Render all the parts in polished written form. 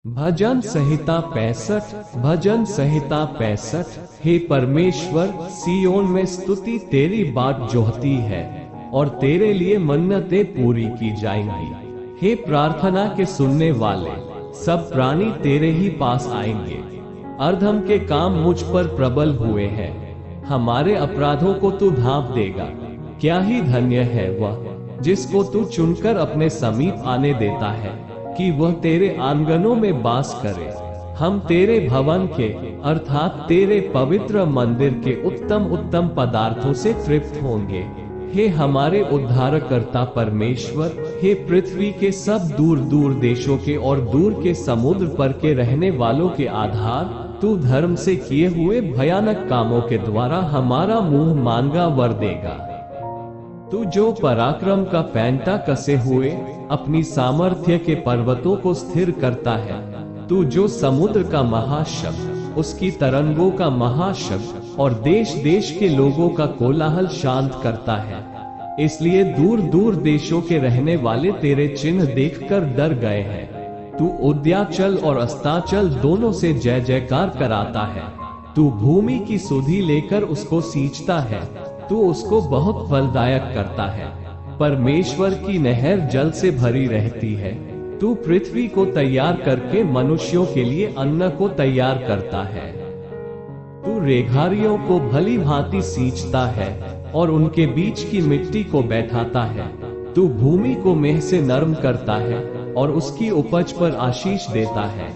भजन संहिता 65। भजन संहिता 65। हे परमेश्वर, सियोन में स्तुति तेरी बाट जोहती है और तेरे लिए मन्नतें पूरी की जाएंगी। हे प्रार्थना के सुनने वाले, सब प्राणी तेरे ही पास आएंगे। अधर्म के काम मुझ पर प्रबल हुए हैं, हमारे अपराधों को तू ढांप देगा। क्या ही धन्य है वह जिसको तू चुनकर अपने समीप आने देता है, कि वह तेरे आंगनों में वास करे। हम तेरे भवन के अर्थात तेरे पवित्र मंदिर के उत्तम उत्तम पदार्थों से तृप्त होंगे। हे हमारे उद्धारकर्ता परमेश्वर, हे पृथ्वी के सब दूर दूर देशों के और दूर के समुद्र पर के रहने वालों के आधार, तू धर्म से किए हुए भयानक कामों के द्वारा हमारा मुंह मांगा वर देगा। तू जो पराक्रम का पैंटा कसे हुए अपनी सामर्थ्य के पर्वतों को स्थिर करता है, तू जो समुद्र का महाशब्द, उसकी तरंगों का महाशब्द और देश देश के लोगों का कोलाहल शांत करता है, इसलिए दूर दूर देशों के रहने वाले तेरे चिन्ह देखकर डर गए हैं। तू उद्याचल और अस्ताचल दोनों से जय जयकार कराता है। तू भूमि की सुधि लेकर उसको सींचता है, तू उसको बहुत फलदायक करता है। परमेश्वर की नहर जल से भरी रहती है। तू पृथ्वी को तैयार करके मनुष्यों के लिए अन्न को तैयार करता है। तू रेघारियों को भली भांति सींचता है और उनके बीच की मिट्टी को बैठाता है। तू भूमि को मेह से नरम करता है और उसकी उपज पर आशीष देता है।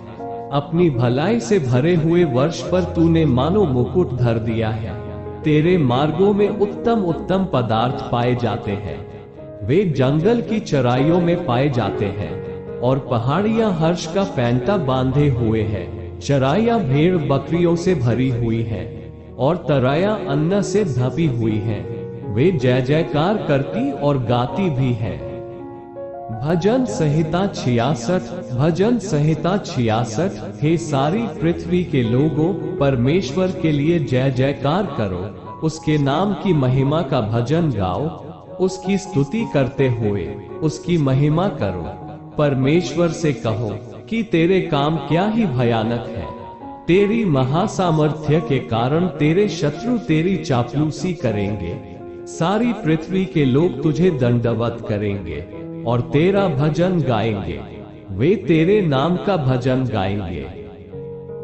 अपनी भलाई से भरे हुए वर्ष पर तूने मानो मुकुट धर दिया है। तेरे मार्गों में उत्तम उत्तम पदार्थ पाए जाते हैं, वे जंगल की चराइयों में पाए जाते हैं और पहाड़ियां हर्ष का पैंटा बांधे हुए हैं। चराइयां भेड़ बकरियों से भरी हुई हैं और तराइयां अन्न से ढपी हुई हैं। वे जय जयकार करती और गाती भी हैं। भजन संहिता 66। भजन संहिता 66। हे सारी पृथ्वी के लोगों, परमेश्वर के लिए जय जयकार करो, उसके नाम की महिमा का भजन गाओ, उसकी स्तुति करते हुए उसकी महिमा करो। परमेश्वर से कहो कि तेरे काम क्या ही भयानक है। तेरी महासामर्थ्य के कारण तेरे शत्रु तेरी चापलूसी करेंगे। सारी पृथ्वी के लोग तुझे दंडवत करेंगे और तेरा भजन गाएंगे, वे तेरे नाम का भजन गाएंगे।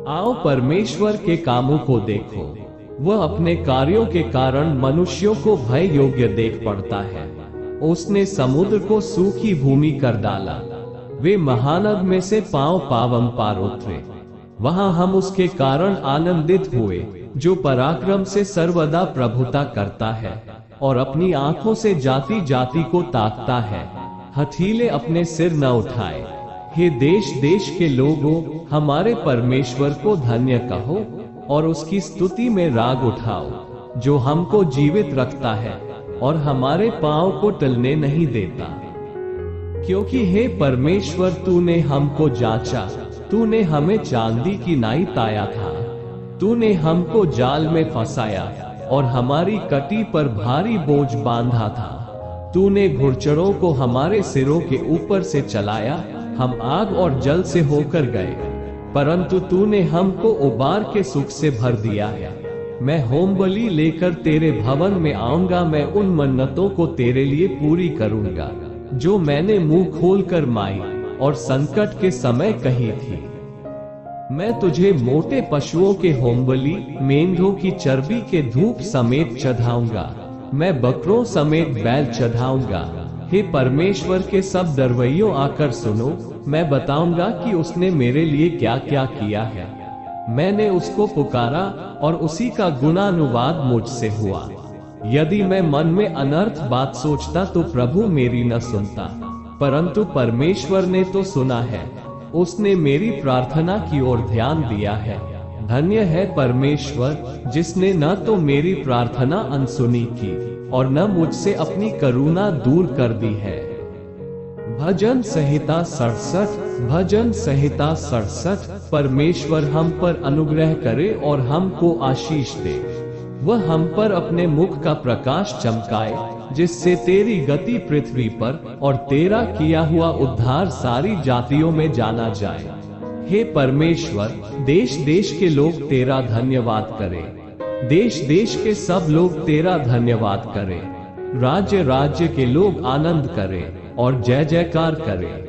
आओ परमेश्वर के कामों को देखो, वह अपने कार्यों के कारण मनुष्यों को भय योग्य देख पड़ता है। उसने समुद्र को सूखी भूमि कर डाला, वे महानद में से पांव पावम पार उतरे। वहां हम उसके कारण आनंदित हुए, जो पराक्रम से सर्वदा प्रभुता करता है और अपनी आंखों से जाति जाति को ताकता है। हथीले अपने सिर न उठाए। हे देश देश के लोगों, हमारे परमेश्वर को धन्य कहो और उसकी स्तुति में राग उठाओ, जो हमको जीवित रखता है और हमारे पांव को टलने नहीं देता। क्योंकि हे परमेश्वर, तूने हमको जांचा, तूने हमें चांदी की नाई ताया था। तूने हमको जाल में फंसाया और हमारी कटी पर भारी बोझ बांधा था। तूने घुड़चड़ों को हमारे सिरों के ऊपर से चलाया, हम आग और जल से होकर गए, परंतु तूने हमको उबार के सुख से भर दिया है। मैं होमबलि लेकर तेरे भवन में आऊंगा, मैं उन मन्नतों को तेरे लिए पूरी करूंगा जो मैंने मुंह खोलकर माई और संकट के समय कही थी। मैं तुझे मोटे पशुओं के होमबलि, मेंढों की चर्बी के धूप समेत चढ़ाऊंगा, मैं बकरों समेत बैल चढ़ाऊंगा। हे परमेश्वर के सब डरवैयों, आकर सुनो, मैं बताऊंगा कि उसने मेरे लिए क्या क्या किया है। मैंने उसको पुकारा और उसी का गुणानुवाद मुझसे हुआ। यदि मैं मन में अनर्थ बात सोचता तो प्रभु मेरी न सुनता, परंतु परमेश्वर ने तो सुना है, उसने मेरी प्रार्थना की ओर ध्यान दिया है। धन्य है परमेश्वर, जिसने न तो मेरी प्रार्थना अनसुनी की और न मुझसे अपनी करुणा दूर कर दी है। भजन संहिता 67। भजन संहिता 67। परमेश्वर हम पर अनुग्रह करे और हमको आशीष दे। वह हम पर अपने मुख का प्रकाश चमकाए, जिससे तेरी गति पृथ्वी पर और तेरा किया हुआ उद्धार सारी जातियों में जाना जाए। हे परमेश्वर, देश देश के लोग तेरा धन्यवाद करें। देश देश के सब लोग तेरा धन्यवाद करें। राज्य राज्य के लोग आनंद करें और जय जयकार करें,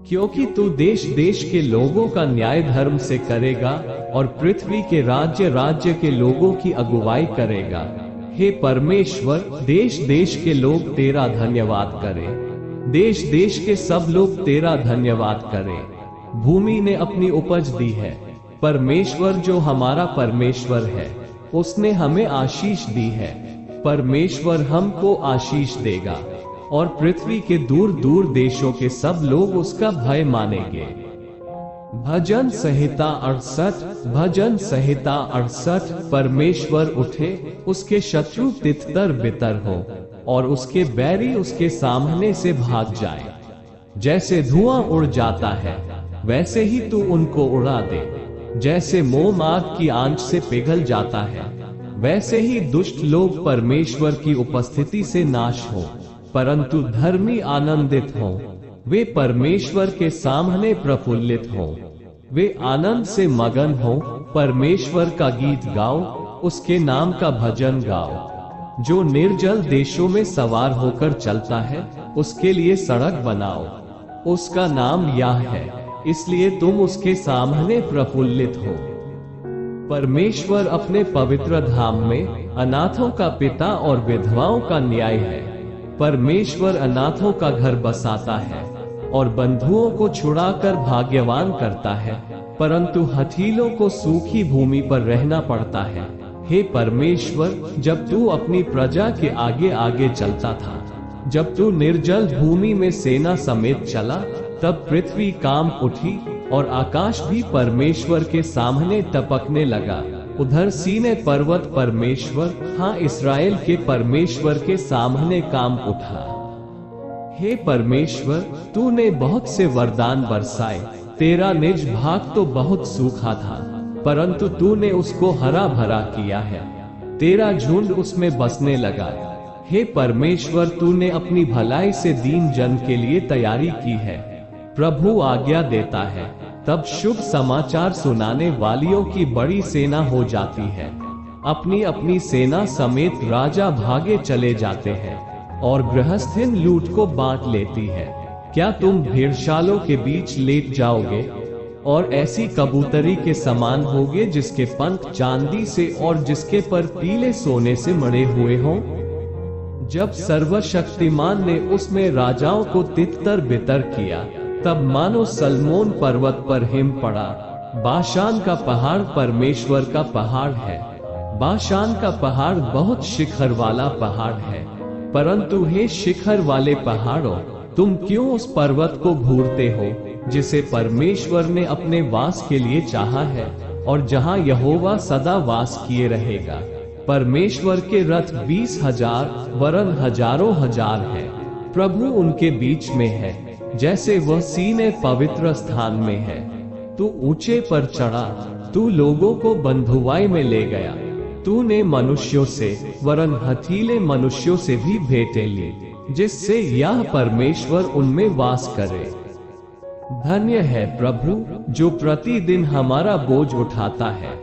क्योंकि तू देश देश के लोगों का न्याय धर्म से करेगा और पृथ्वी के राज्य राज्य के लोगों की अगुवाई करेगा। हे परमेश्वर, देश देश के लोग तेरा धन्यवाद करें। देश देश के सब लोग तेरा धन्यवाद करें। भूमि ने अपनी उपज दी है। परमेश्वर जो हमारा परमेश्वर है, उसने हमें आशीष दी है। परमेश्वर हमको आशीष देगा और पृथ्वी के दूर दूर देशों के सब लोग उसका भय मानेंगे। भजन संहिता 68। भजन संहिता 68। परमेश्वर उठे, उसके शत्रु तितर बितर हो और उसके बैरी उसके सामने से भाग जाए। जैसे धुआं उड़ जाता है, वैसे ही तू उनको उड़ा दे। जैसे मोम आग की आंच से पिघल जाता है, वैसे ही दुष्ट लोग परमेश्वर की उपस्थिति से नाश हो, परंतु धर्मी आनंदित हो। वे परमेश्वर के सामने प्रफुल्लित हो, वे आनंद से मगन हो। परमेश्वर का गीत गाओ, उसके नाम का भजन गाओ। जो निर्जल देशों में सवार होकर चलता है, उसके लिए सड़क बनाओ। उसका नाम याह है, इसलिए तुम उसके सामने प्रफुल्लित हो। परमेश्वर अपने पवित्र धाम में अनाथों का पिता और विधवाओं का न्याय है। परमेश्वर अनाथों का घर बसाता है और बंधुओं को छुड़ाकर भाग्यवान करता है, परंतु हठीलों को सूखी भूमि पर रहना पड़ता है। हे परमेश्वर, जब तू अपनी प्रजा के आगे आगे चलता था, जब तू निर्जल भूमि में सेना समेत चला, तब पृथ्वी कांप उठी और आकाश भी परमेश्वर के सामने टपकने लगा। उधर सीने पर्वत परमेश्वर, हाँ इस्राएल के परमेश्वर के सामने कांप उठा। हे परमेश्वर, तूने बहुत से वरदान बरसाए। तेरा निज भाग तो बहुत सूखा था, परंतु तूने उसको हरा भरा किया है। तेरा झुंड उसमें बसने लगा। हे परमेश्वर, तूने अपनी भलाई से दीन जन के लिए तैयारी की है। प्रभु आज्ञा देता है, तब शुभ समाचार सुनाने वालियों की बड़ी सेना हो जाती है। अपनी अपनी सेना समेत राजा भागे चले जाते हैं और गृहस्थीन लूट को बांट लेती है। क्या तुम भेड़शालों के बीच लेट जाओगे और ऐसी कबूतरी के समान होगे जिसके पंख चांदी से और जिसके पर पीले सोने से मढ़े हुए हों? जब सर्वशक्तिमान ने उसमें राजाओं को तितर बितर किया, तब मानो सलमोन पर्वत पर हिम पड़ा। बाशान का पहाड़ परमेश्वर का पहाड़ है। बाशान का पहाड़ बहुत शिखर वाला पहाड़ है, परंतु हे शिखर वाले पहाड़ों, तुम क्यों उस पर्वत को घूरते हो जिसे परमेश्वर ने अपने वास के लिए चाहा है और जहां यहोवा सदा वास किए रहेगा। परमेश्वर के रथ 20,000 वरन हजारों हजार है। प्रभु उनके बीच में है, जैसे वह सीने पवित्र स्थान में है। तू ऊंचे पर चढ़ा, तू लोगों को बंधुआई में ले गया। तूने मनुष्यों से वरन हठीले मनुष्यों से भी भेंटें ली, जिससे यह परमेश्वर उनमें वास करे। धन्य है प्रभु, जो प्रतिदिन हमारा बोझ उठाता है।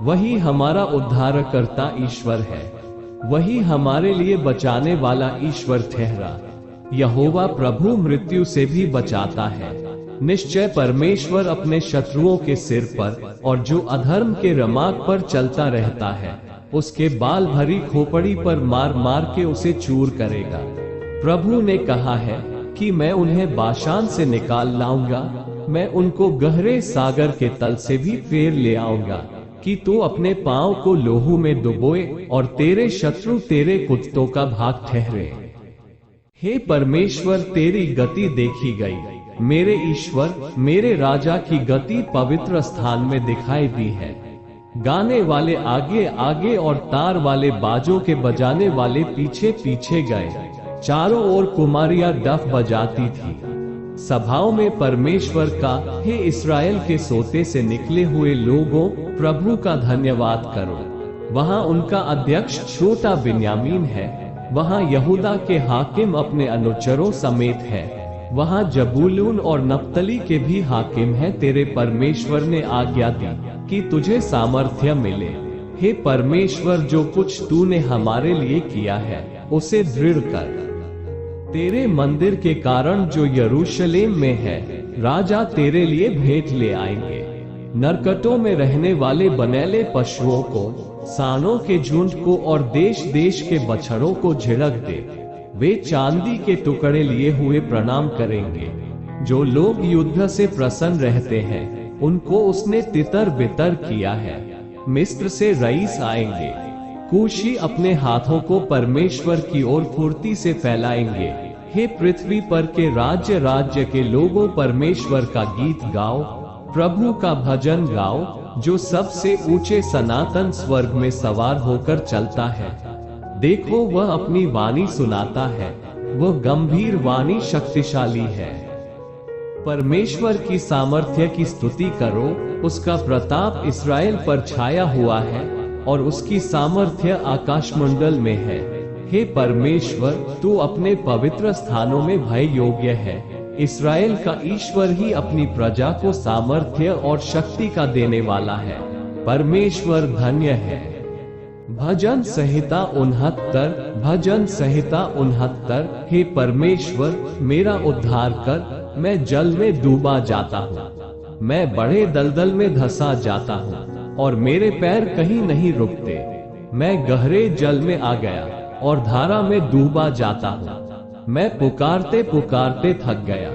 वही हमारा उद्धारकर्ता ईश्वर है। वही हमारे लिए बचाने वाला ईश्वर ठहरा। यहोवा प्रभु मृत्यु से भी बचाता है। निश्चय परमेश्वर अपने शत्रुओं के सिर पर और जो अधर्म के रमाक पर चलता रहता है, उसके बाल भरी खोपड़ी पर मार मार के उसे चूर करेगा। प्रभु ने कहा है कि मैं उन्हें बाशान से निकाल लाऊंगा, मैं उनको गहरे सागर के तल से भी फेर ले आऊंगा, कि तू अपने पांव को लोहू में डुबोए और तेरे शत्रु तेरे कुत्तों का भाग ठहरे। हे परमेश्वर, तेरी गति देखी गई। मेरे ईश्वर, मेरे राजा की गति पवित्र स्थान में दिखाई दी है। गाने वाले आगे आगे और तार वाले बाजों के बजाने वाले पीछे पीछे गए। चारों ओर कुमारियां डफ बजाती थी। सभाओं में परमेश्वर का, हे इस्राएल के सोते से निकले हुए लोगों, प्रभु का धन्यवाद करो। वहां उनका अध्यक्ष छोटा बिन्यामीन है। वहां यहूदा के हाकिम अपने अनुचरों समेत है। वहाँ जबूलून और नप्तली के भी हाकिम हैं। तेरे परमेश्वर ने आज्ञा दी कि तुझे सामर्थ्य मिले। हे परमेश्वर, जो कुछ तूने हमारे लिए किया है उसे दृढ़ कर। तेरे मंदिर के कारण जो यरूशलेम में है, राजा तेरे लिए भेंट ले आएंगे। नरकटों में रहने वाले बनेले पशुओं को, सांडों के झुंड को और देश देश के बछड़ों को झिड़क दे। वे चांदी के टुकड़े लिए हुए प्रणाम करेंगे। जो लोग युद्ध से प्रसन्न रहते हैं, उनको उसने तितर बितर किया है। मिस्र से रईस आएंगे। कूशी अपने हाथों को परमेश्वर की ओर फुर्ती से फैलाएंगे। हे पृथ्वी पर के राज्य राज्य के लोगों, परमेश्वर का गीत गाओ, प्रभु का भजन गाओ, जो सबसे ऊंचे सनातन स्वर्ग में सवार होकर चलता है। देखो, वह अपनी वाणी सुनाता है, वह गंभीर वाणी शक्तिशाली है। परमेश्वर की सामर्थ्य की स्तुति करो, उसका प्रताप इस्राएल पर छाया हुआ है और उसकी सामर्थ्य आकाशमंडल में है। हे परमेश्वर, तू अपने पवित्र स्थानों में भय योग्य है। इस्राएल का ईश्वर ही अपनी प्रजा को सामर्थ्य और शक्ति का देने वाला है। परमेश्वर धन्य है। भजन संहिता 69। भजन संहिता 69। हे परमेश्वर, मेरा उद्धार कर। मैं जल में डूबा जाता हूँ, मैं बड़े दलदल में धंसा जाता हूँ और मेरे पैर कहीं नहीं रुकते। मैं गहरे जल में आ गया और धारा में डूबा जाता हूँ। मैं पुकारते पुकारते थक गया,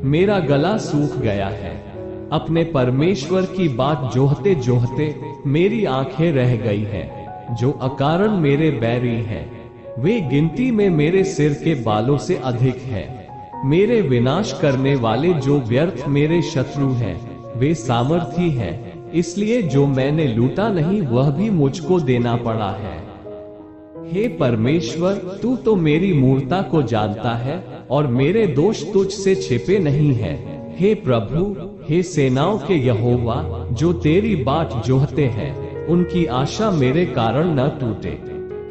मेरा गला सूख गया है। अपने परमेश्वर की बात जोहते जोहते मेरी आंखें रह गई हैं। जो अकारण मेरे बैरी हैं, वे गिनती में मेरे सिर के बालों से अधिक हैं। मेरे विनाश करने वाले जो व्यर्थ मेरे शत्रु हैं, वे सामर्थी हैं। इसलिए जो मैंने लूटा नहीं, वह भी मुझको देना पड़ा है। हे परमेश्वर, तू तो मेरी मूर्ता को जानता है और मेरे दोष तुझ से छिपे नहीं है। हे प्रभु, हे सेनाओं के यहोवा, जो तेरी बाट जोहते हैं, उनकी आशा मेरे कारण न टूटे।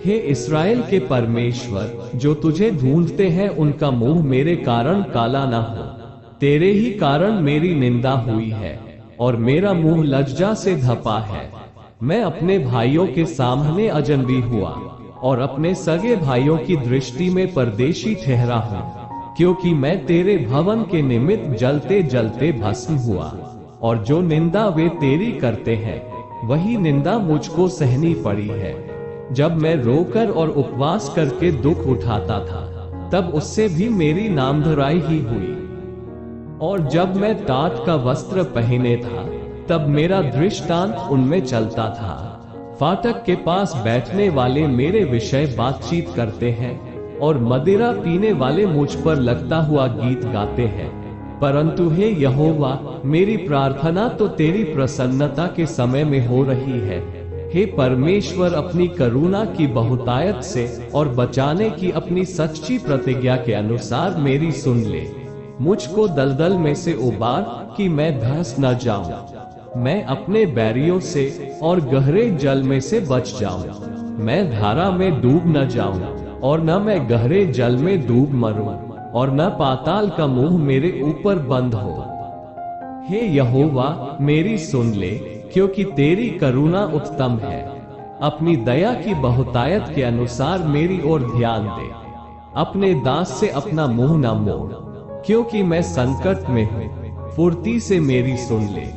हे इस्राएल के परमेश्वर, जो तुझे ढूंढते हैं, उनका मुंह मेरे कारण काला न हो। तेरे ही कारण मेरी निंदा हुई है और मेरा मुंह लज्जा से धपा है। मैं अपने भाइयों के सामने अजनबी हुआ और अपने सगे भाइयों की दृष्टि में परदेशी ठहरा हूँ, क्योंकि मैं तेरे भवन के निमित्त जलते जलते भस्म हुआ। और जो निंदा वे तेरी करते हैं, वही निंदा मुझको सहनी पड़ी है। जब मैं रोकर और उपवास करके दुख उठाता था, तब उससे भी मेरी नामधराई ही हुई। और जब मैं टाट का वस्त्र पहने था, तब मेरा दृष्टांत उनमें चलता था। फाटक के पास बैठने वाले मेरे विषय बातचीत करते हैं और मदिरा पीने वाले मुझ पर लगता हुआ गीत गाते हैं। परंतु हे यहोवा, मेरी प्रार्थना तो तेरी प्रसन्नता के समय में हो रही है। हे परमेश्वर, अपनी करुणा की बहुतायत से और बचाने की अपनी सच्ची प्रतिज्ञा के अनुसार मेरी सुन ले। मुझको दलदल में से उबार कि मैं धंस न जाऊं। मैं अपने बैरियों से और गहरे जल में से बच जाऊं। मैं धारा में डूब न जाऊं और न मैं गहरे जल में डूब मरूं और न पाताल का मुंह मेरे ऊपर बंद हो। हे यहोवा, मेरी सुन ले, क्योंकि तेरी करुणा उत्तम है। अपनी दया की बहुतायत के अनुसार मेरी ओर ध्यान दे। अपने दास से अपना मुंह न मोड़, क्योंकि मैं संकट में हूँ। फुर्ती से मेरी सुन ले,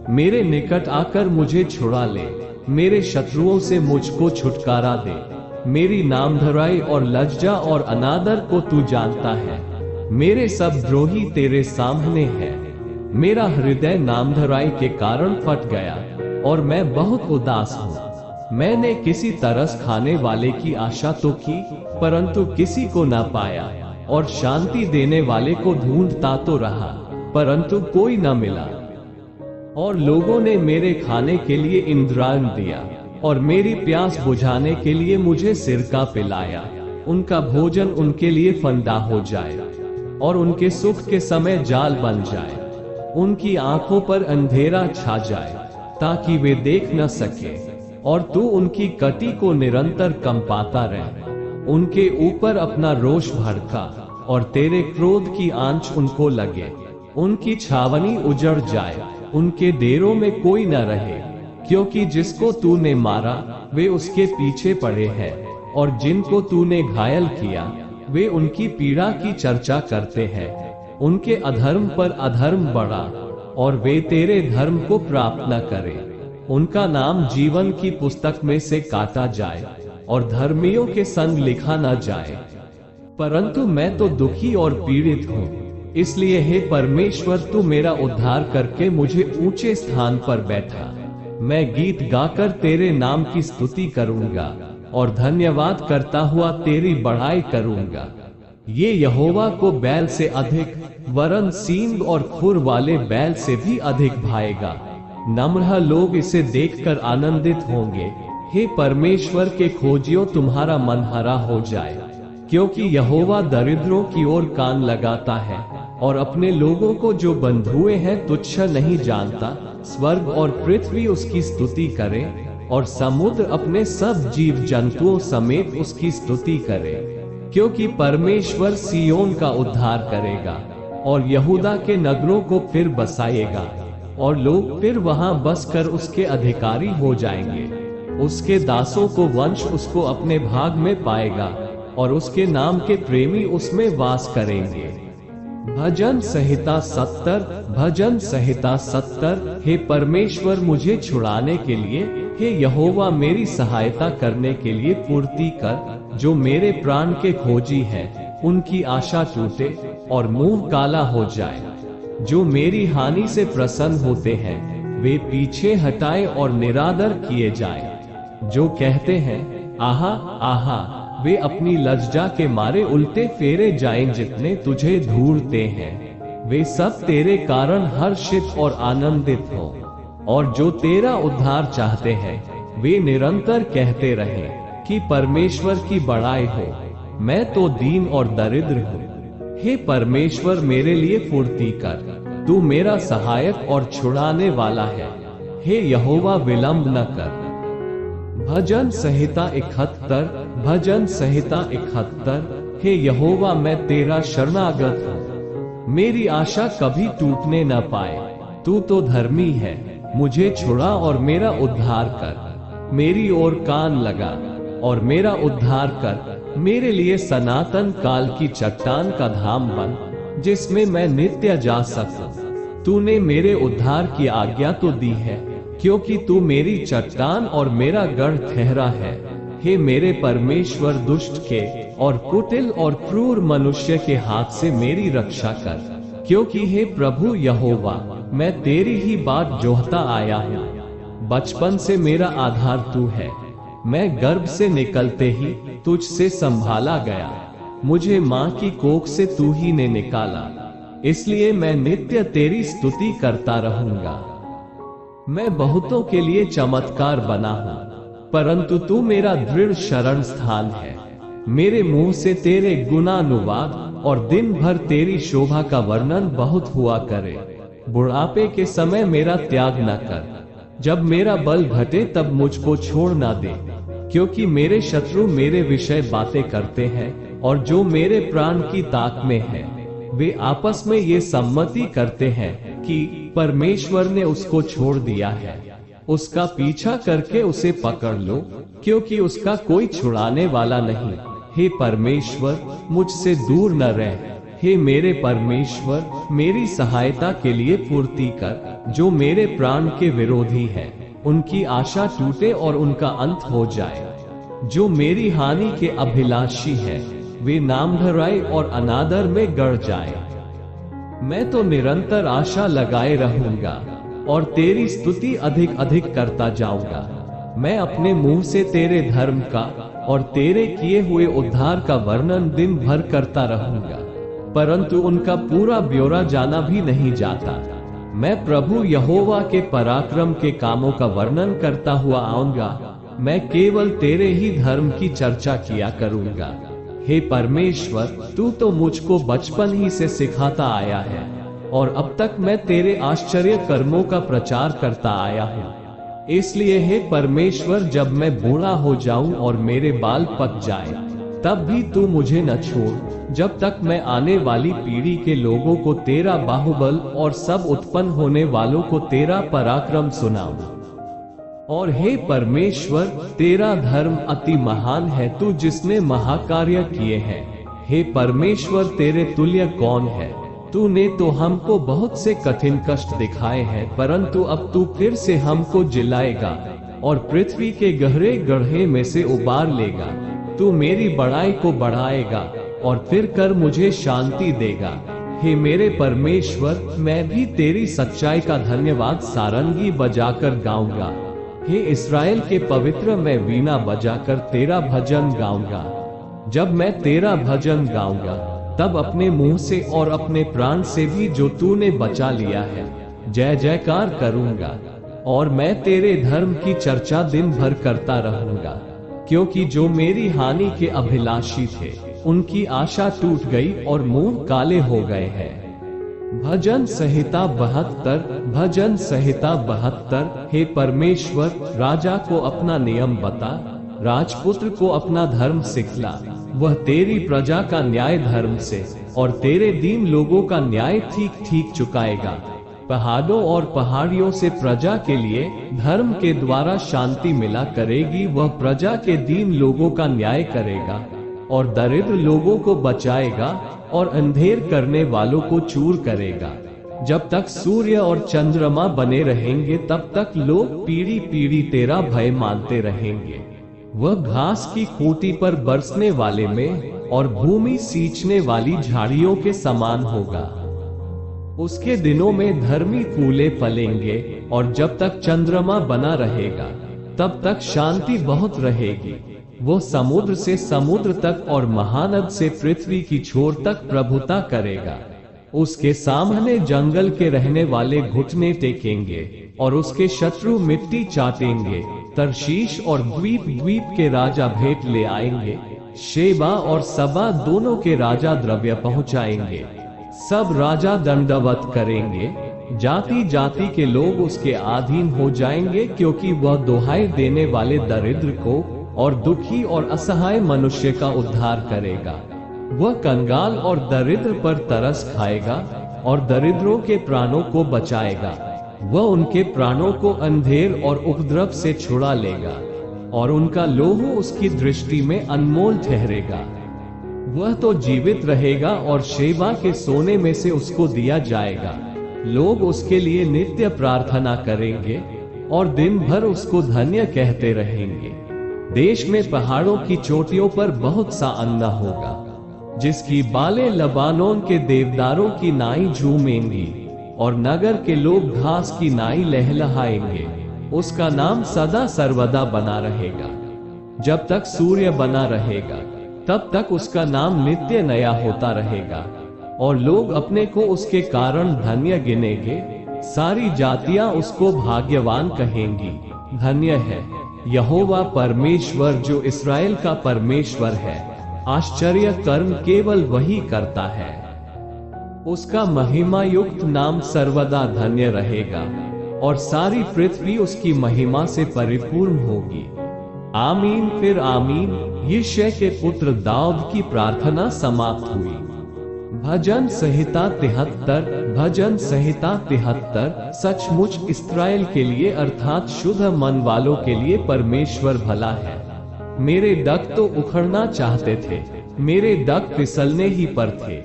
मेरे निकट आकर मुझे छुड़ा ले। मेरे शत्रुओं से मुझको छुटकारा दे। मेरी नामधराई और लज्जा और अनादर को तू जानता है। मेरे सब द्रोही तेरे सामने है। मेरा हृदय नामधराई के कारण फट गया और मैं बहुत उदास हूँ। मैंने किसी तरस खाने वाले की आशा तो की, परंतु किसी को न पाया, और शांति देने वाले को ढूंढता तो रहा, परंतु कोई न मिला। और लोगों ने मेरे खाने के लिए इंद्रायण दिया और मेरी प्यास बुझाने के लिए मुझे सिरका पिलाया। उनका भोजन उनके लिए फंदा हो जाए और उनके सुख के समय जाल बन जाए। उनकी आंखों पर अंधेरा छा जाए ताकि वे देख न सके, और तू उनकी कटी को निरंतर कंपाता रहे। उनके ऊपर अपना रोष भड़का और तेरे क्रोध की आंच उनको लगे। उनकी छावनी उजड़ जाए, उनके डेरों में कोई न रहे, क्योंकि जिसको तूने मारा वे उसके पीछे पड़े हैं, और जिनको तूने घायल किया वे उनकी पीड़ा की चर्चा करते हैं। उनके अधर्म पर अधर्म बढ़ा, और वे तेरे धर्म को प्राप्त न करें। उनका नाम जीवन की पुस्तक में से काटा जाए, और धर्मियों के संग लिखा न जाए। परंतु मैं तो दुखी और पीड़ित हूँ, इसलिए हे परमेश्वर तू मेरा उद्धार करके मुझे ऊंचे स्थान पर बैठा। मैं गीत गाकर तेरे नाम की स्तुति करूंगा, और धन्यवाद करता हुआ तेरी बढ़ाई करूंगा। ये यहोवा को बैल से अधिक, वरन सींग और खुर वाले बैल से भी अधिक भाएगा। नम्र लोग इसे देखकर आनंदित होंगे। हे परमेश्वर के खोजियों, तुम्हारा मन हरा हो जाए, क्योंकि यहोवा दरिद्रों की ओर कान लगाता है, और अपने लोगों को जो बंधुए हैं तुच्छ नहीं जानता। स्वर्ग और पृथ्वी उसकी स्तुति करें, और समुद्र अपने सब जीव जंतुओं समेत उसकी स्तुति करे। क्योंकि परमेश्वर सियोन का उद्धार करेगा, और यहूदा के नगरों को फिर बसाएगा, और लोग फिर वहां बसकर उसके अधिकारी हो जाएंगे। उसके दासों को वंश उसको अपने भाग में पाएगा, और उसके नाम के प्रेमी उसमें वास करेंगे। भजन संहिता 70। भजन संहिता 70। हे परमेश्वर मुझे छुड़ाने के लिए, हे यहोवा मेरी सहायता करने के लिए पूर्ति कर। जो मेरे प्राण के खोजी है उनकी आशा टूटे, और मुंह काला हो जाए। जो मेरी हानि से प्रसन्न होते हैं वे पीछे हटाए और निरादर किए जाए। जो कहते हैं आहा आहा, वे अपनी लज्जा के मारे उल्टे फेरे जाएं। जितने तुझे ढूंढते हैं वे सब तेरे कारण हर्षित और आनंदित हों, और जो तेरा उद्धार चाहते हैं वे निरंतर कहते रहें कि परमेश्वर की बड़ाई हो। मैं तो दीन और दरिद्र हूँ। हे परमेश्वर मेरे लिए फुर्ती कर, तू मेरा सहायक और छुड़ाने वाला है। हे यहोवा विलंब न कर। भजन संहिता 71। भजन संहिता 71। हे यहोवा मैं तेरा शरणागत हूँ, मेरी आशा कभी टूटने न पाए। तू तो धर्मी है, मुझे छुड़ा और मेरा उद्धार कर। मेरी ओर कान लगा और मेरा उद्धार कर। मेरे लिए सनातन काल की चट्टान का धाम बन, जिसमें मैं नित्य जा सकूं। तूने मेरे उद्धार की आज्ञा तो दी है, क्योंकि तू मेरी चट्टान और मेरा गढ़ ठहरा है। हे मेरे परमेश्वर, दुष्ट के और कुटिल और क्रूर मनुष्य के हाथ से मेरी रक्षा कर। क्योंकि हे प्रभु यहोवा, मैं तेरी ही बात जोहता आया हूँ। बचपन से मेरा आधार तू है, मैं गर्भ से निकलते ही तुझसे संभाला गया। मुझे माँ की कोख से तू ही ने निकाला, इसलिए मैं नित्य तेरी स्तुति करता रहूंगा। मैं बहुतों के लिए चमत्कार बना हूँ, परंतु तू मेरा दृढ़ शरण स्थान है। मेरे मुंह से तेरे गुणानुवाद और दिन भर तेरी शोभा का वर्णन बहुत हुआ करे। बुढ़ापे के समय मेरा त्याग न कर, जब मेरा बल घटे तब मुझको छोड़ ना दे। क्योंकि मेरे शत्रु मेरे विषय बातें करते हैं, और जो मेरे प्राण की ताक में है वे आपस में ये सम्मति करते हैं कि परमेश्वर ने उसको छोड़ दिया है। उसका पीछा करके उसे पकड़ लो, क्योंकि उसका कोई छुड़ाने वाला नहीं। हे परमेश्वर, मुझसे दूर न रह। हे मेरे परमेश्वर, मेरी सहायता के लिए पूर्ति कर। जो मेरे प्राण के विरोधी है उनकी आशा टूटे और उनका अंत हो जाए। जो मेरी हानि के अभिलाषी है वे नामधराई और अनादर में गड़ जाए। मैं तो निरंतर आशा लगाए रहूंगा और तेरी स्तुति अधिक अधिक करता जाऊंगा। मैं अपने मुंह से तेरे धर्म का और तेरे किए हुए उद्धार का वर्णन दिन भर करता रहूंगा, परंतु उनका पूरा ब्यौरा जाना भी नहीं जाता। मैं प्रभु यहोवा के पराक्रम के कामों का वर्णन करता हुआ आऊंगा। मैं केवल तेरे ही धर्म की चर्चा किया करूंगा। हे परमेश्वर, तू तो मुझको बचपन ही से सिखाता आया है, और अब तक मैं तेरे आश्चर्य कर्मों का प्रचार करता आया हूँ। इसलिए हे परमेश्वर, जब मैं बूढ़ा हो जाऊं और मेरे बाल पक जाए, तब भी तू मुझे न छोड़, जब तक मैं आने वाली पीढ़ी के लोगों को तेरा बाहुबल और सब उत्पन्न होने वालों को तेरा पराक्रम सुनाऊं। और हे परमेश्वर, तेरा धर्म अति महान है, तू जिसने महाकार्य किए हैं। हे परमेश्वर, तेरे तुल्य कौन है? तूने तो हमको बहुत से कठिन कष्ट दिखाए हैं, परंतु अब तू फिर से हमको जिलाएगा और पृथ्वी के गहरे गड्ढे में से उबार लेगा। तू मेरी बड़ाई को बढ़ाएगा और फिर कर मुझे शांति देगा। हे मेरे परमेश्वर, मैं भी तेरी सच्चाई का धन्यवाद सारंगी बजाकर गाऊंगा। हे इस्राएल के पवित्र, मैं वीणा बजाकर तेरा भजन गाऊंगा। जब मैं तेरा भजन गाऊंगा तब अपने मुंह से और अपने प्राण से भी जो तूने बचा लिया है जय जयकार करूंगा। और मैं तेरे धर्म की चर्चा दिन भर करता रहूंगा, क्योंकि जो मेरी हानि के अभिलाषी थे उनकी आशा टूट गई और मुंह काले हो गए हैं। भजन संहिता 72। भजन संहिता 72। हे परमेश्वर, राजा को अपना नियम बता, राजपुत्र को अपना धर्म सिखला। वह तेरी प्रजा का न्याय धर्म से और तेरे दीन लोगों का न्याय ठीक ठीक चुकाएगा। पहाड़ों और पहाड़ियों से प्रजा के लिए धर्म के द्वारा शांति मिला करेगी। वह प्रजा के दीन लोगों का न्याय करेगा और दरिद्र लोगों को बचाएगा और अंधेर करने वालों को चूर करेगा। जब तक सूर्य और चंद्रमा बने रहेंगे तब तक लोग पीढ़ी पीढ़ी तेरा भय मानते रहेंगे। वह घास की खूंटी पर बरसने वाले में और भूमि सींचने वाली झाड़ियों के समान होगा। उसके दिनों में धर्मी फूले फलेंगे और जब तक चंद्रमा बना रहेगा तब तक शांति बहुत रहेगी। वो समुद्र से समुद्र तक और महानद से पृथ्वी की छोर तक प्रभुता करेगा। उसके सामने जंगल के रहने वाले घुटने टेकेंगे और उसके शत्रु मिट्टी चाटेंगे। तरशीश और द्वीप द्वीप के राजा भेंट ले आएंगे। शेबा और सबा दोनों के राजा द्रव्य पहुंचाएंगे। सब राजा दंडवत करेंगे। जाति जाति के लोग उसके अधीन हो जाएंगे, क्योंकि वह दुहाई देने वाले दरिद्र को और दुखी और असहाय मनुष्य का उद्धार करेगा। वह कंगाल और दरिद्र पर तरस खाएगा और दरिद्रों के प्राणों को बचाएगा। वह उनके प्राणों को अंधेर और उपद्रव से छुड़ा लेगा और उनका लोहू उसकी दृष्टि में अनमोल ठहरेगा। वह तो जीवित रहेगा और शेबा के सोने में से उसको दिया जाएगा। लोग उसके लिए नित्य प्रार्थना करेंगे और दिन भर उसको धन्य कहते रहेंगे। देश में पहाड़ों की चोटियों पर बहुत सा अन्न होगा, जिसकी बालें लबानोन के देवदारों की नाई झूमेंगी और नगर के लोग घास की नाई लहलहाएंगे। उसका नाम सदा सर्वदा बना रहेगा। जब तक सूर्य बना रहेगा तब तक उसका नाम नित्य नया होता रहेगा और लोग अपने को उसके कारण धन्य गिनेंगे। सारी जातियां उसको भाग्यवान कहेंगी। धन्य है यहोवा परमेश्वर, जो इस्राएल का परमेश्वर है। आश्चर्य कर्म केवल वही करता है। उसका महिमा युक्त नाम सर्वदा धन्य रहेगा और सारी पृथ्वी उसकी महिमा से परिपूर्ण होगी। आमीन फिर आमीन। यिशै के पुत्र दाऊद की प्रार्थना समाप्त हुई। भजन संहिता 73। भजन संहिता 73। सचमुच इस्राएल के लिए अर्थात शुद्ध मन वालों के लिए परमेश्वर भला है। मेरे डग तो उखड़ना चाहते थे, मेरे डग फिसलने ही पर थे।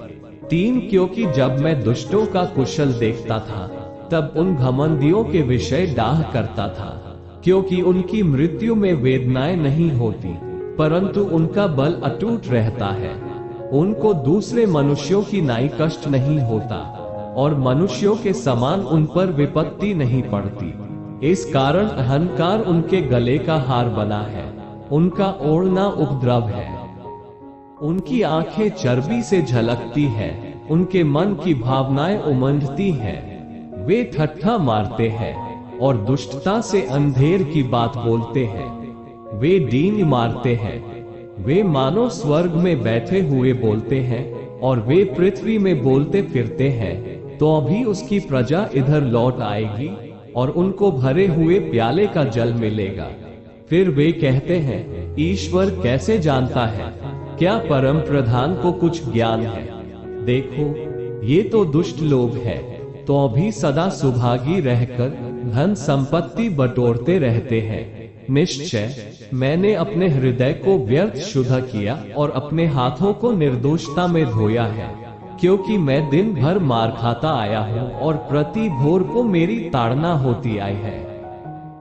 3 क्योंकि जब मैं दुष्टों का कुशल देखता था तब उन घमंडियों के विषय डाह करता था, क्योंकि उनकी मृत्यु में वेदनाएं नहीं होती, परंतु उनका बल अटूट रहता है। उनको दूसरे मनुष्यों की नाई कष्ट नहीं होता और मनुष्यों के समान उन पर विपत्ति नहीं पड़ती। इस कारण अहंकार उनके गले का हार बना है, उनका ओढ़ना उपद्रव है। उनकी आंखें चर्बी से झलकती है, उनके मन की भावनाएं उमंडती हैं। वे ठट्ठा मारते हैं और दुष्टता से अंधेर की बात बोलते हैं। वे डींग मारते हैं। वे मानो स्वर्ग में बैठे हुए बोलते हैं और वे पृथ्वी में बोलते फिरते हैं। तो अभी उसकी प्रजा इधर लौट आएगी और उनको भरे हुए प्याले का जल मिलेगा। फिर वे कहते हैं, ईश्वर कैसे जानता है? क्या परम प्रधान को कुछ ज्ञान है? देखो, ये तो दुष्ट लोग हैं, तो भी सदा सुभागी रहकर धन संपत्ति बटोरते रहते हैं। निश्चय मैंने अपने हृदय को व्यर्थ शुद्ध किया और अपने हाथों को निर्दोषता में धोया है, क्योंकि मैं दिन भर मार खाता आया हूँ और प्रति भोर को मेरी ताड़ना होती आई है।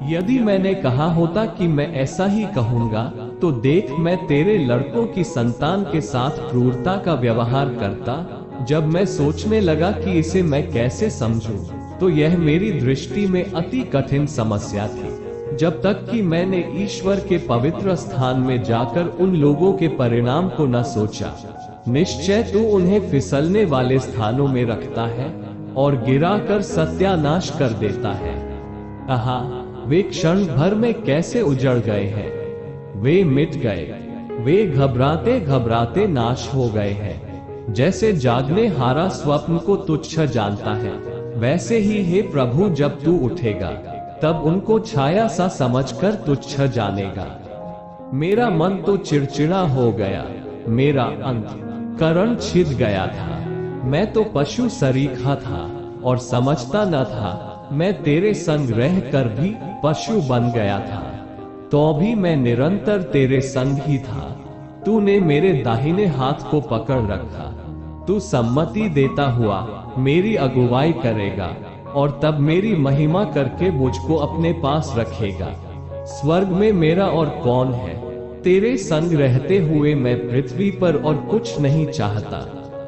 यदि मैंने कहा होता कि मैं ऐसा ही कहूंगा, तो देख, मैं तेरे लड़कों की संतान के साथ क्रूरता का व्यवहार करता। जब मैं सोचने लगा कि इसे मैं कैसे समझूं, तो यह मेरी दृष्टि में अति कठिन समस्या थी, जब तक कि मैंने ईश्वर के पवित्र स्थान में जाकर उन लोगों के परिणाम को न सोचा। निश्चय तू उन्हें फिसलने वाले स्थानों में रखता है और गिराकर सत्यानाश कर देता है। आहा, वे क्षण भर में कैसे उजड़ गए हैं, वे मिट गए, वे घबराते घबराते नाश हो गए हैं। जैसे जागने हारा स्वप्न को तुच्छ जानता है, वैसे ही हे प्रभु, जब तू उठेगा तब उनको छाया सा समझकर तुच्छ जानेगा। मेरा मन तो चिड़चिड़ा हो गया, मेरा अंतःकरण छिद गया था। मैं तो पशु सरीखा था और समझता न था, मैं तेरे संग रह कर भी पशु बन गया था, तो भी मैं निरंतर तेरे संग ही था। तूने मेरे दाहिने हाथ को पकड़ रखा। तू सम्मति देता हुआ मेरी अगुवाई करेगा और तब मेरी महिमा करके मुझको अपने पास रखेगा। स्वर्ग में मेरा और कौन है? तेरे संग रहते हुए मैं पृथ्वी पर और कुछ नहीं चाहता।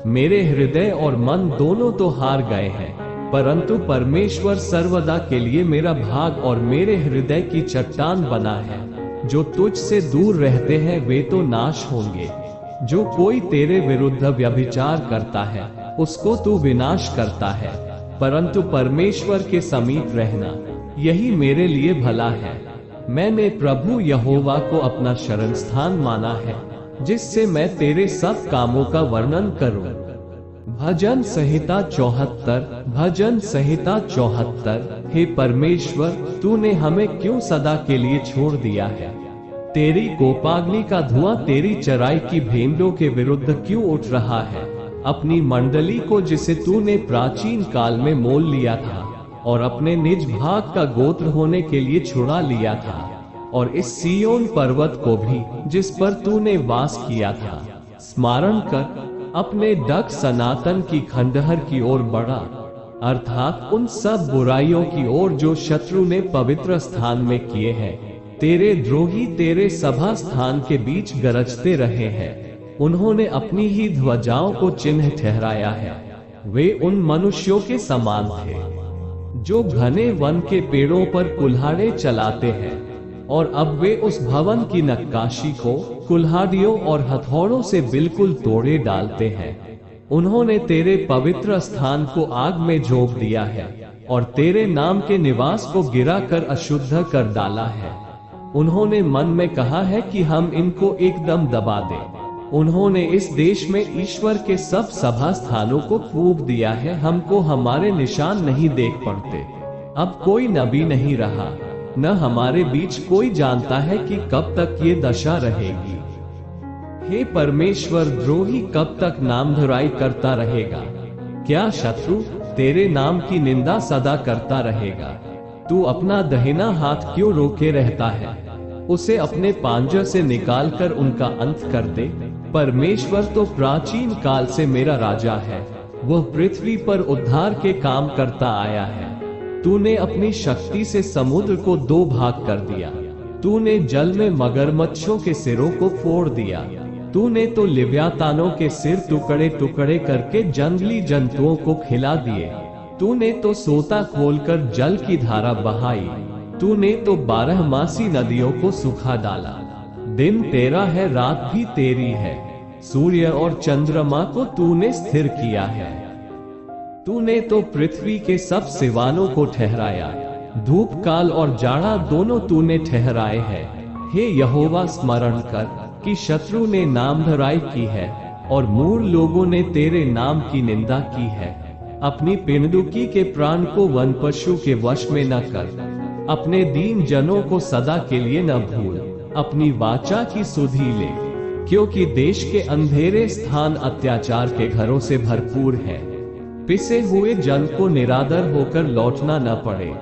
मेरे हृदय और मन दोनों तो हार गए हैं, परंतु परमेश्वर सर्वदा के लिए मेरा भाग और मेरे हृदय की चट्टान बना है। जो तुझ से दूर रहते हैं वे तो नाश होंगे। जो कोई तेरे विरुद्ध व्यभिचार करता है उसको तू विनाश करता है, परंतु परमेश्वर के समीप रहना यही मेरे लिए भला है। मैंने प्रभु यहोवा को अपना शरण स्थान माना है, जिससे मैं तेरे सब कामों का वर्णन करूं। भजन संहिता 74। भजन संहिता 74। हे परमेश्वर, तूने हमें क्यों सदा के लिए छोड़ दिया है? तेरी कोपाग्नि का धुआं तेरी चराई की भेंड़ों के विरुद्ध क्यों उठ रहा है? अपनी मंडली को, जिसे तूने प्राचीन काल में मोल लिया था और अपने निज भाग का गोत्र होने के लिए छुड़ा लिया था, और इस सिय्योन पर्वत को भी, जिस पर तूने वास किया था, स्मरण कर अपने डग सनातन की खंडहर की ओर बढ़ा, अर्थात उन सब बुराइयों की ओर जो शत्रु ने पवित्र स्थान में किए हैं। तेरे द्रोही तेरे सभा स्थान के बीच गरजते रहे हैं। उन्होंने अपनी ही ध्वजाओं को चिन्ह ठहराया है। वे उन मनुष्यों के समान थे जो घने वन के पेड़ों पर कुल्हाड़े चलाते हैं, और अब वे उस भवन की नक्काशी को कुल्हाड़ियों और हथौड़ों से बिल्कुल तोड़े डालते हैं। उन्होंने तेरे पवित्र स्थान को आग में झोंक दिया है और तेरे नाम के निवास को गिराकर अशुद्ध कर डाला है। उन्होंने मन में कहा है कि हम इनको एकदम दबा दें। उन्होंने इस देश में ईश्वर के सब सभा स्थानों को फूंक दिया है। हमको हमारे निशान नहीं देख पड़ते। अब कोई नबी नहीं रहा, न हमारे बीच कोई जानता है कि कब तक ये दशा रहेगी। हे परमेश्वर, द्रोही कब तक नामधराई करता रहेगा? क्या शत्रु तेरे नाम की निंदा सदा करता रहेगा? तू अपना दाहिना हाथ क्यों रोके रहता है? उसे अपने पांजर से निकालकर उनका अंत कर दे। परमेश्वर तो प्राचीन काल से मेरा राजा है। वह पृथ्वी पर उद्धार के काम करता आया है। तूने अपनी शक्ति से समुद्र को दो भाग कर दिया। तूने जल में मगरमच्छों के सिरों को फोड़ दिया। तूने तो लिव्यातानों के सिर टुकड़े टुकड़े करके जंगली जंतुओं को खिला दिए। तूने तो सोता खोलकर जल की धारा बहाई। तूने तो 12मासी नदियों को सुखा डाला। दिन तेरा है, रात भी तेरी है। सूर्य और चंद्रमा को तूने स्थिर किया है। तूने तो पृथ्वी के सब सिवानों को ठहराया। धूप काल और जाड़ा दोनों तूने ठहराए हैं। हे यहोवा, स्मरण कर कि शत्रु ने नामधराई की है और मूढ़ लोगों ने तेरे नाम की निंदा की है। अपनी पिंडुकी के प्राण को वन पशु के वश में न कर। अपने दीन जनों को सदा के लिए न भूल। अपनी वाचा की सुधि ले। क्योंकि देश के अंधेरे स्थान अत्याचार के घरों से भरपूर है। पिसे हुए जन को निरादर होकर लौटना न पड़े।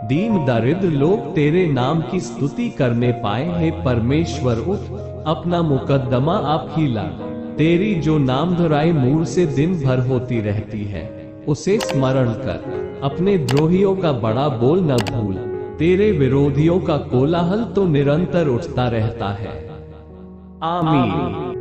दीन दरिद्र लोग तेरे नाम की स्तुति करने पाए। हे परमेश्वर उठ, अपना मुकद्दमा आप ही ला। तेरी जो नामधराई मूर से दिन भर होती रहती है, उसे स्मरण कर। अपने द्रोहियों का बड़ा बोल न भूल। तेरे विरोधियों का कोलाहल तो निरंतर उठता रहता है। आमीन।